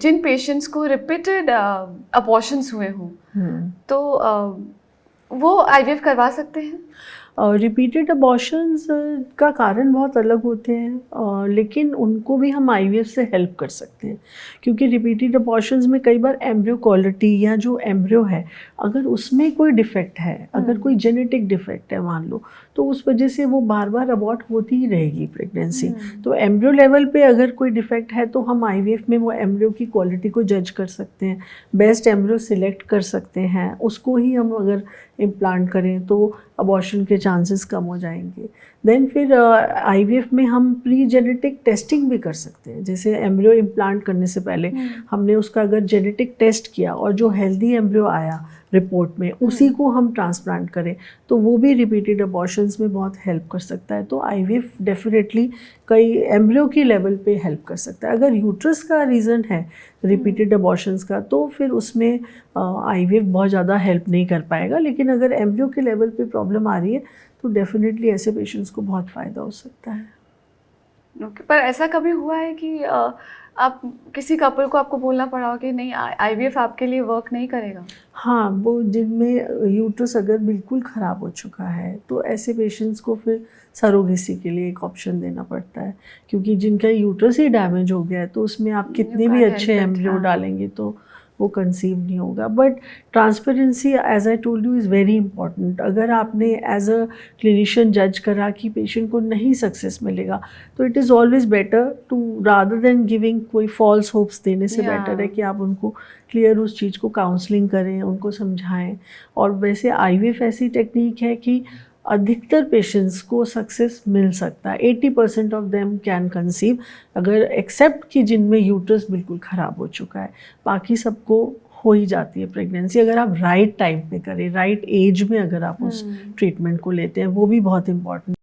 जिन patients को repeated abortions हुए हों, तो वो आईवीएफ करवा सकते हैं? रिपीटेड अबॉर्शंस का कारण बहुत अलग होते हैं, लेकिन उनको भी हम आईवीएफ से हेल्प कर सकते हैं, क्योंकि रिपीटेड अबॉर्शंस में कई बार एम्ब्रियो क्वालिटी या जो एम्ब्रियो है अगर उसमें कोई डिफेक्ट है, अगर कोई जेनेटिक डिफेक्ट है मान लो, तो उस वजह से वो बार बार अबॉर्ट होती ही रहेगी प्रेगनेंसी। तो एम्ब्रियो लेवल पे अगर कोई डिफेक्ट है तो हम आईवीएफ में वो एम्ब्रियो की क्वालिटी को जज कर सकते हैं, बेस्ट एम्ब्रियो सिलेक्ट कर सकते हैं, उसको ही हम अगर इम्प्लांट करें तो अबॉर्शन के चांसेस कम हो जाएंगे। देन फिर आईवीएफ में हम प्री जेनेटिक टेस्टिंग भी कर सकते हैं, जैसे एम्ब्रियो इम्प्लांट करने से पहले हमने उसका अगर जेनेटिक टेस्ट किया और जो हेल्दी एम्ब्रियो आया रिपोर्ट में उसी को हम ट्रांसप्लांट करें तो वो भी रिपीटेड अबॉर्शंस में बहुत हेल्प कर सकता है। तो आईवीएफ डेफिनेटली कई एम्ब्रियो की लेवल पे हेल्प कर सकता है। अगर यूट्रस का रीज़न है रिपीटेड अबॉर्शंस का तो फिर उसमें आईवीएफ बहुत ज़्यादा हेल्प नहीं कर पाएगा, लेकिन अगर एम्ब्रियो के लेवल पे प्रॉब्लम आ रही है तो डेफिनेटली ऐसे पेशेंट्स को बहुत फ़ायदा हो सकता है। ओके, पर ऐसा कभी हुआ है कि आप किसी कपल को आपको बोलना पड़ा हो कि नहीं आईवीएफ आपके लिए वर्क नहीं करेगा? हाँ, वो जिनमें यूट्रस अगर बिल्कुल ख़राब हो चुका है तो ऐसे पेशेंट्स को फिर सरोगेसी के लिए एक ऑप्शन देना पड़ता है, क्योंकि जिनका यूट्रस ही डैमेज हो गया है तो उसमें आप कितने भी अच्छे एम्ब्रियो डालेंगे तो वो कंसीव नहीं होगा। But transparency as I told you is very important. अगर आपने एज अ क्लिनिशियन जज करा कि पेशेंट को नहीं सक्सेस मिलेगा तो it is always better to rather than giving कोई फॉल्स होप्स देने से बेटर है कि आप उनको क्लियर उस चीज़ को काउंसलिंग करें, उनको समझाएं। और वैसे आईवीएफ ऐसी टेक्निक है कि अधिकतर पेशेंट्स को सक्सेस मिल सकता है, 80% ऑफ देम कैन कंसीव, अगर एक्सेप्ट कि जिनमें यूट्रस बिल्कुल ख़राब हो चुका है, बाकी सबको हो ही जाती है प्रेगनेंसी अगर आप राइट टाइम पे करें, राइट एज में अगर आप उस ट्रीटमेंट को लेते हैं, वो भी बहुत इम्पॉर्टेंट